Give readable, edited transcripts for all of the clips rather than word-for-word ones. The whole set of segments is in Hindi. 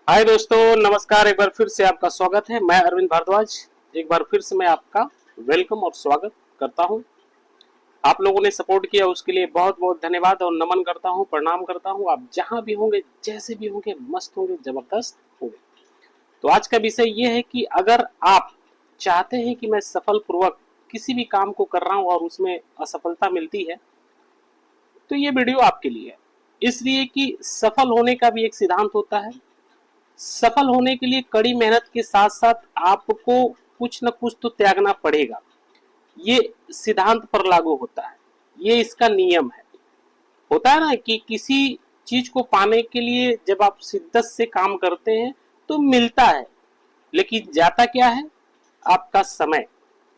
हाय दोस्तों, नमस्कार। एक बार फिर से आपका स्वागत है। मैं अरविंद भारद्वाज। एक बार फिर से मैं आपका वेलकम और स्वागत करता हूं। आप लोगों ने सपोर्ट किया उसके लिए बहुत बहुत धन्यवाद और नमन करता हूं, प्रणाम करता हूं। आप जहां भी होंगे, जैसे भी होंगे, मस्त होंगे, जबरदस्त होंगे। तो आज का विषय ये है कि अगर आप चाहते हैं कि मैं सफल पूर्वक किसी भी काम को कर रहा हूं और उसमें असफलता मिलती है, तो ये वीडियो आपके लिए है। इसलिए कि सफल होने का भी एक सिद्धांत होता है। सफल होने के लिए कड़ी मेहनत के साथ साथ आपको कुछ न कुछ तो त्यागना पड़ेगा। ये सिद्धांत पर लागू होता है, ये इसका नियम है। होता है ना कि किसी चीज को पाने के लिए जब आप शिद्दत से काम करते हैं तो मिलता है, लेकिन जाता क्या है? आपका समय।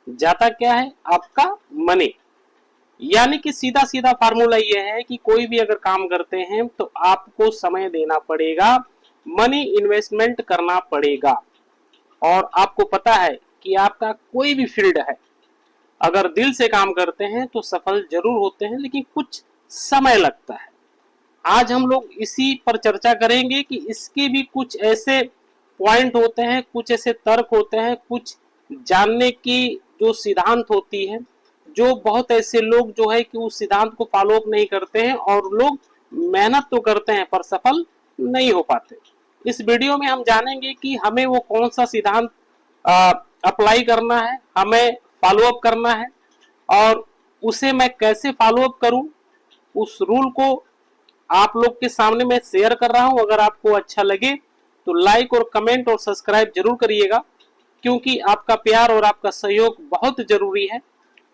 जाता क्या है? आपका मनी। यानी कि सीधा सीधा फार्मूला ये है कि कोई भी अगर काम करते हैं तो आपको समय देना पड़ेगा, मनी इन्वेस्टमेंट करना पड़ेगा। और आपको पता है कि आपका कोई भी फील्ड है, अगर दिल से काम करते हैं तो सफल जरूर होते हैं, लेकिन कुछ समय लगता है। आज हम लोग इसी पर चर्चा करेंगे कि इसके भी कुछ ऐसे पॉइंट होते हैं, कुछ ऐसे तर्क होते हैं, कुछ जानने की जो सिद्धांत होती है, जो बहुत ऐसे लोग जो है कि उस सिद्धांत को फॉलो अप नहीं करते हैं और लोग मेहनत तो करते हैं पर सफल नहीं हो पाते। इस वीडियो में हम जानेंगे कि हमें वो कौन सा सिद्धांत अप्लाई करना है, हमें फॉलो अप करना है और उसे मैं कैसे फॉलो अप करूं। उस रूल को आप लोग के सामने मैं शेयर कर रहा हूं। अगर आपको अच्छा लगे तो लाइक और कमेंट और सब्सक्राइब जरूर करिएगा, क्योंकि आपका प्यार और आपका सहयोग बहुत जरूरी है।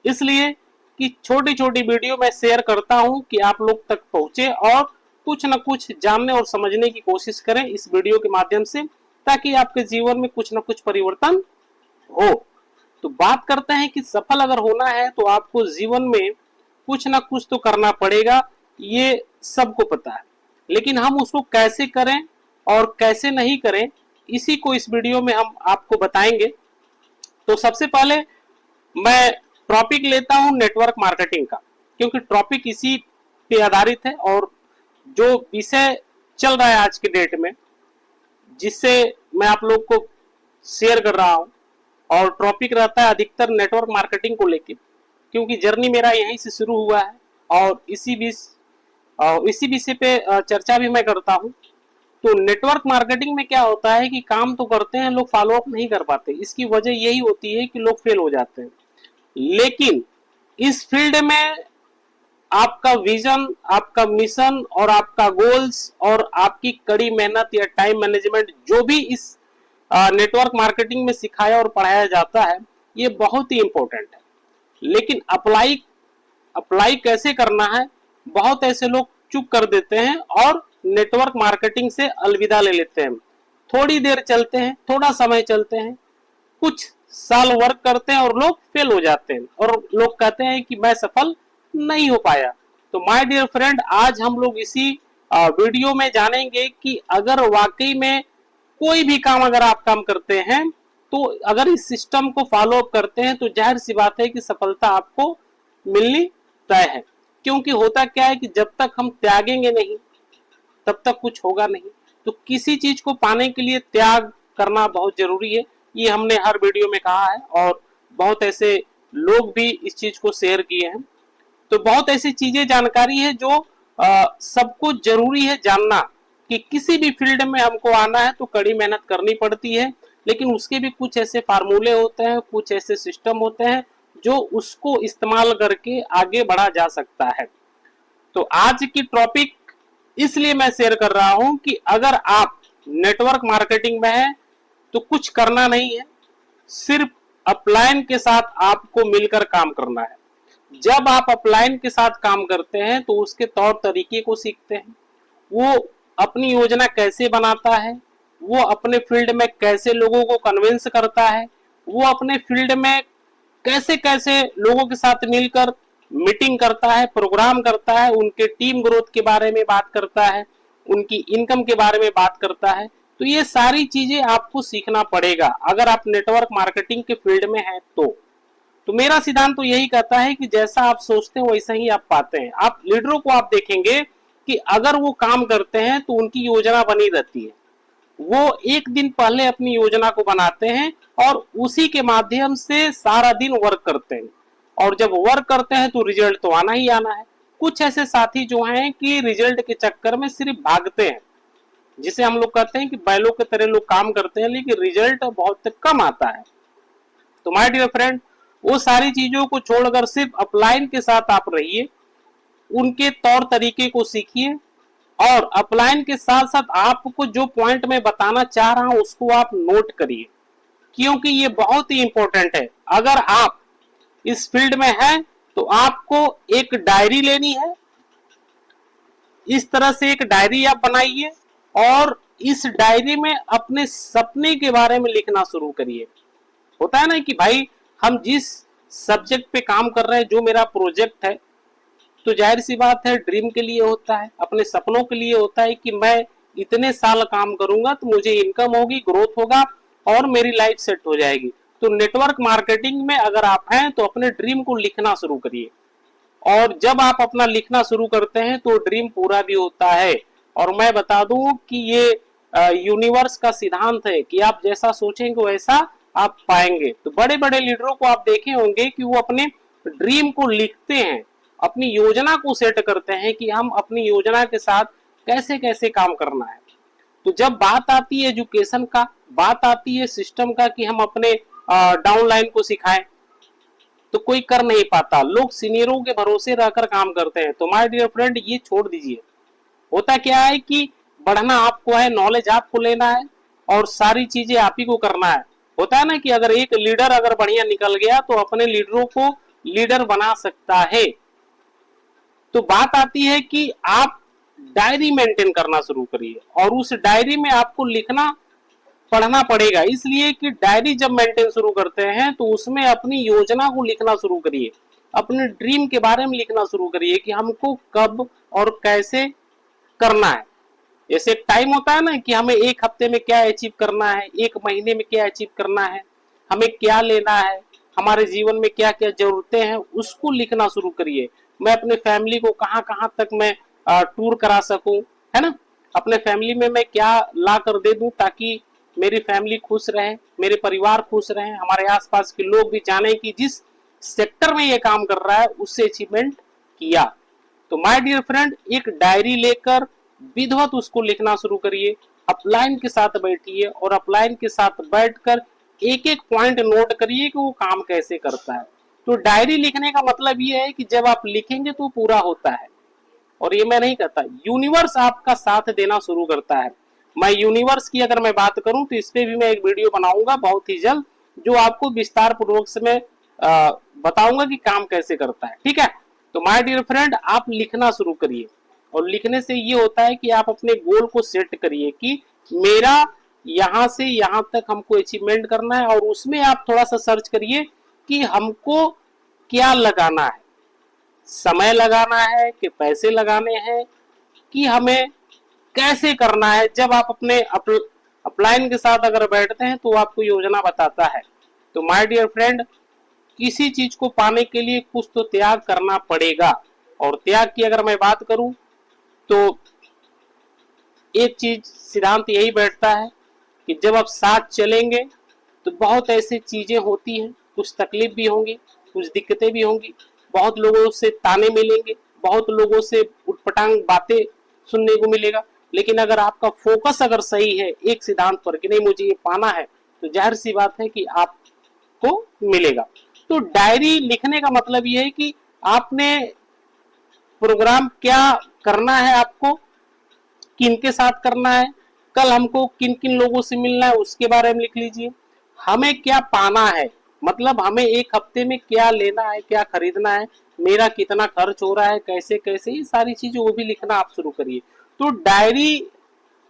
इसलिए कि छोटी छोटी वीडियो मैं शेयर करता हूं कि आप लोग तक पहुंचे और कुछ न कुछ जानने और समझने की कोशिश करें इस वीडियो के माध्यम से, ताकि आपके जीवन में कुछ न कुछ परिवर्तन हो। तो बात करते हैं कि सफल अगर होना है तो आपको जीवन में कुछ ना कुछ तो करना पड़ेगा, ये सबको पता है। लेकिन हम उसको कैसे करें और कैसे नहीं करें, इसी को इस वीडियो में हम आपको बताएंगे। तो सबसे पहले मैं टॉपिक लेता हूं नेटवर्क मार्केटिंग का, क्योंकि टॉपिक इसी पे आधारित है और जो विषय चल रहा है आज के डेट में, जिससे मैं आप लोग को शेयर कर रहा हूं। और टॉपिक रहता है अधिकतर नेटवर्क मार्केटिंग को लेके, क्योंकि जर्नी मेरा यहीं से शुरू हुआ है और इसी विषय पे चर्चा भी मैं करता हूं। तो नेटवर्क मार्केटिंग में क्या होता है कि काम तो करते हैं लोग, फॉलो अप नहीं कर पाते। इसकी वजह यही होती है कि लोग फेल हो जाते हैं। लेकिन इस फील्ड में आपका विजन, आपका मिशन और आपका गोल्स और आपकी कड़ी मेहनत या टाइम मैनेजमेंट जो भी इस नेटवर्क मार्केटिंग में सिखाया और पढ़ाया जाता है, ये बहुत ही इंपॉर्टेंट है। लेकिन अप्लाई अप्लाई कैसे करना है, बहुत ऐसे लोग चुप कर देते हैं और नेटवर्क मार्केटिंग से अलविदा ले लेते हैं। थोड़ी देर चलते हैं, थोड़ा समय चलते हैं, कुछ साल वर्क करते हैं और लोग फेल हो जाते हैं और लोग कहते हैं कि मैं सफल नहीं हो पाया। तो माय डियर फ्रेंड, आज हम लोग इसी वीडियो में जानेंगे कि अगर वाकई में कोई भी काम अगर आप काम करते हैं, तो अगर इस सिस्टम को फॉलो अप करते हैं तो जाहिर सी बात है कि सफलता आपको मिलनी तय है। क्योंकि होता क्या है कि जब तक हम त्यागेंगे नहीं तब तक कुछ होगा नहीं। तो किसी चीज को पाने के लिए त्याग करना बहुत जरूरी है, ये हमने हर वीडियो में कहा है और बहुत ऐसे लोग भी इस चीज को शेयर किए हैं। तो बहुत ऐसी चीजें, जानकारी है जो सबको जरूरी है जानना कि किसी भी फील्ड में हमको आना है तो कड़ी मेहनत करनी पड़ती है। लेकिन उसके भी कुछ ऐसे फार्मूले होते हैं, कुछ ऐसे सिस्टम होते हैं जो उसको इस्तेमाल करके आगे बढ़ा जा सकता है। तो आज की टॉपिक इसलिए मैं शेयर कर रहा हूं कि अगर आप नेटवर्क मार्केटिंग में हैं तो कुछ करना नहीं है, सिर्फ अपलाइन के साथ आपको मिलकर काम करना है। जब आप अपलाइन के साथ काम करते हैं तो उसके तौर तरीके को सीखते हैं, वो अपनी योजना कैसे बनाता है, वो अपने फील्ड में कैसे लोगों को कन्विंस करता है, वो अपने फील्ड में कैसे कैसे लोगों के साथ मिलकर मीटिंग करता है, प्रोग्राम करता है, उनके टीम ग्रोथ के बारे में बात करता है, उनकी इनकम के बारे में बात करता है। तो ये सारी चीजें आपको सीखना पड़ेगा अगर आप नेटवर्क मार्केटिंग के फील्ड में हैं तो मेरा सिद्धांत तो यही कहता है कि जैसा आप सोचते हैं वैसा ही आप पाते हैं। आप लीडरों को आप देखेंगे कि अगर वो काम करते हैं तो उनकी योजना बनी रहती है, वो एक दिन पहले अपनी योजना को बनाते हैं और उसी के माध्यम से सारा दिन वर्क करते हैं, और जब वर्क करते हैं तो रिजल्ट तो आना ही आना है। कुछ ऐसे साथी जो हैं कि रिजल्ट के चक्कर में सिर्फ भागते हैं, जिसे हम लोग कहते हैं कि बैलों की तरह लोग काम करते हैं लेकिन रिजल्ट बहुत कम आता है। तो माय डियर फ्रेंड, वो सारी चीजों को छोड़कर सिर्फ अपलाइन के साथ आप रहिए, उनके तौर तरीके को सीखिए, और अपलाइन के साथ साथ आपको जो पॉइंट मैं बताना चाह रहा हूं उसको आप नोट करिए, क्योंकि ये बहुत ही इंपॉर्टेंट है। अगर आप इस फील्ड में हैं तो आपको एक डायरी लेनी है, इस तरह से एक डायरी आप बनाइए और इस डायरी में अपने सपने के बारे में लिखना शुरू करिए। होता है ना कि भाई हम जिस सब्जेक्ट पे काम कर रहे हैं, जो मेरा प्रोजेक्ट है, तो जाहिर सी बात है ड्रीम के लिए होता है, अपने सपनों के लिए होता है कि मैं इतने साल काम करूंगा तो मुझे इनकम होगी, ग्रोथ होगा और मेरी लाइफ सेट हो जाएगी। तो नेटवर्क मार्केटिंग में अगर आप हैं तो अपने ड्रीम को लिखना शुरू करिए, और जब आप अपना लिखना शुरू करते हैं तो ड्रीम पूरा भी होता है। और मैं बता दूं कि ये यूनिवर्स का सिद्धांत है कि आप जैसा सोचेंगे वैसा आप पाएंगे। तो बड़े बड़े लीडरों को आप देखे होंगे कि वो अपने ड्रीम को लिखते हैं, अपनी योजना को सेट करते हैं कि हम अपनी योजना के साथ कैसे कैसे काम करना है। तो जब बात आती है एजुकेशन का, बात आती है सिस्टम का कि हम अपने डाउनलाइन को सिखाएं, तो कोई कर नहीं पाता, लोग सीनियरों के भरोसे रहकर काम करते हैं। तो माय डियर फ्रेंड, ये छोड़ दीजिए। होता क्या है कि बढ़ना आपको है, नॉलेज आपको लेना है और सारी चीजें आप ही को करना है। होता है ना कि अगर एक लीडर अगर बढ़िया निकल गया तो अपने लीडरों को लीडर बना सकता है। तो बात आती है कि आप डायरी मेंटेन करना शुरू करिए, और उस डायरी में आपको लिखना पढ़ना पड़ेगा, इसलिए कि डायरी जब मेंटेन शुरू करते हैं तो उसमें अपनी योजना को लिखना शुरू करिए, अपने ड्रीम के बारे में लिखना शुरू करिए कि हमको कब और कैसे करना है। जैसे एक टाइम होता है ना कि हमें एक हफ्ते में क्या अचीव करना है, एक महीने में क्या अचीव करना है, हमें क्या लेना है, हमारे जीवन में क्या क्या जरूरतें हैं, उसको लिखना शुरू करिए। मैं अपने फैमिली को कहां कहां तक मैं टूर करा सकूं, है ना, अपने फैमिली में मैं क्या ला कर दे दूं ताकि मेरी फैमिली खुश रहे, मेरे परिवार खुश रहे, हमारे आसपास के लोग भी जाने कि जिस सेक्टर में ये काम कर रहा है उससे अचीवमेंट किया। तो माय डियर फ्रेंड, एक डायरी लेकर विधिवत उसको लिखना शुरू करिए, अपलाइन के साथ बैठिए और अपलाइन के साथ बैठकर एक एक पॉइंट नोट करिए कि वो काम कैसे करता है। तो डायरी लिखने का मतलब ये है कि जब आप लिखेंगे तो पूरा होता है, और ये मैं नहीं कहता, यूनिवर्स आपका साथ देना शुरू करता है। मैं यूनिवर्स की अगर मैं बात करूं तो इस पे भी मैं एक वीडियो बनाऊंगा बहुत ही जल्द, जो आपको विस्तार पूर्वक से मैं बताऊंगा कि काम कैसे करता है। ठीक है, तो माय डियर फ्रेंड, आप लिखना शुरू करिए, और लिखने से ये होता है कि आप अपने गोल को सेट करिए कि मेरा यहां से यहां तक हमको अचीवमेंट करना है, और उसमें आप थोड़ा सा सर्च करिए कि हमको क्या लगाना है, समय लगाना है कि पैसे लगाने हैं, कि हमें कैसे करना है। जब आप अपने अपलाइन के साथ अगर बैठते हैं तो आपको योजना बताता है। तो माय डियर फ्रेंड, किसी चीज को पाने के लिए कुछ तो त्याग करना पड़ेगा, और त्याग की अगर मैं बात करूं तो एक चीज सिद्धांत यही बैठता है कि जब आप साथ चलेंगे तो बहुत ऐसी चीजें होती हैं, कुछ तकलीफ भी होंगी, कुछ दिक्कतें भी होंगी, बहुत लोगों से ताने मिलेंगे, बहुत लोगों से उटपटांग बातें सुनने को मिलेगा, लेकिन अगर आपका फोकस अगर सही है एक सिद्धांत पर कि नहीं मुझे ये पाना है, तो जाहिर सी बात है कि आपको मिलेगा। तो डायरी लिखने का मतलब ये है कि आपने प्रोग्राम क्या करना है, आपको किन के साथ करना है, कल हमको किन किन लोगों से मिलना है उसके बारे में लिख लीजिए, हमें क्या पाना है, मतलब हमें एक हफ्ते में क्या लेना है, क्या खरीदना है, मेरा कितना खर्च हो रहा है, कैसे कैसे, ये सारी चीजें वो भी लिखना आप शुरू करिए। तो डायरी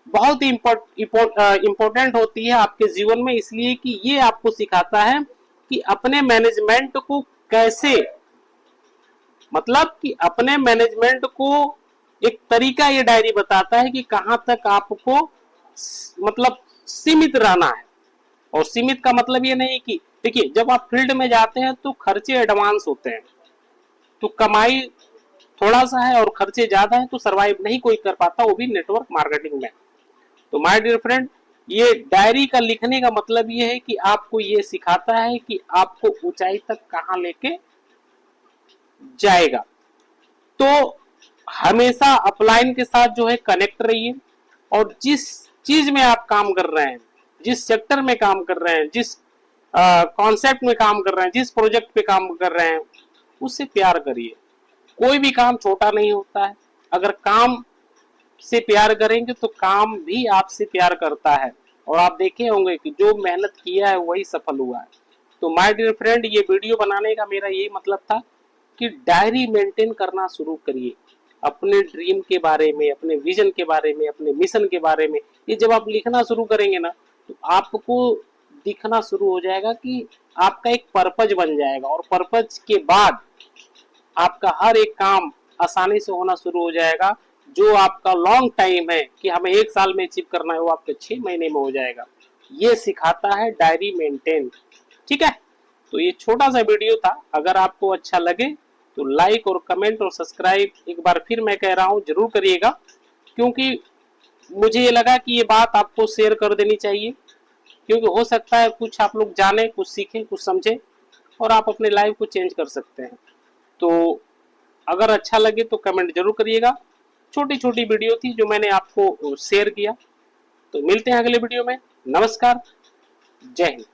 बहुत ही इम्पोर्टेंट होती है आपके जीवन में, इसलिए कि ये आपको सिखाता है कि अपने मैनेजमेंट को कैसे, मतलब कि अपने मैनेजमेंट को एक तरीका ये डायरी बताता है कि कहां तक आपको मतलब सीमित रहना है। और सीमित का मतलब ये नहीं कि देखिए जब आप फील्ड में जाते हैं तो खर्चे एडवांस होते हैं, तो कमाई थोड़ा सा है और खर्चे ज्यादा है, तो सरवाइव नहीं कोई कर पाता, वो भी नेटवर्क मार्केटिंग में। तो माय डियर फ्रेंड, ये डायरी का लिखने का मतलब ये है कि आपको ये सिखाता है कि आपको ऊंचाई तक कहां लेके जाएगा। तो हमेशा अपलाइन के साथ जो है कनेक्ट रहिए, और जिस चीज में आप काम कर रहे हैं, जिस सेक्टर में काम कर रहे हैं, जिस कॉन्सेप्ट में काम कर रहे हैं, जिस प्रोजेक्ट पे काम कर रहे हैं, उससे प्यार करिए। कोई भी काम छोटा नहीं होता है। अगर काम से प्यार करेंगे तो काम भी आपसे प्यार करता है, और आप देखे होंगे कि जो मेहनत किया है वही सफल हुआ है। तो माय डियर फ्रेंड, ये वीडियो बनाने का मेरा यही मतलब था कि डायरी मेंटेन करना शुरू करिए। अपने ड्रीम के बारे में, अपने विजन के बारे में, अपने मिशन के बारे में, ये जब आप लिखना शुरू करेंगे ना, तो आपको दिखना शुरू हो जाएगा कि आपका एक पर्पज बन जाएगा, और पर्पज के बाद आपका हर एक काम आसानी से होना शुरू हो जाएगा। जो आपका लॉन्ग टाइम है कि हमें 1 साल में अचीव करना है, वो आपके 6 महीने में हो जाएगा। ये सिखाता है डायरी मेंटेन। ठीक है, तो ये छोटा सा वीडियो था। अगर आपको अच्छा लगे तो लाइक और कमेंट और सब्सक्राइब एक बार फिर मैं कह रहा हूँ जरूर करिएगा, क्योंकि मुझे ये लगा कि ये बात आपको शेयर कर देनी चाहिए, क्योंकि हो सकता है कुछ आप लोग जाने, कुछ सीखें, कुछ समझें, और आप अपने लाइफ को चेंज कर सकते हैं। तो अगर अच्छा लगे तो कमेंट जरूर करिएगा। छोटी छोटी वीडियो थी जो मैंने आपको शेयर किया। तो मिलते हैं अगले वीडियो में। नमस्कार, जय हिंद।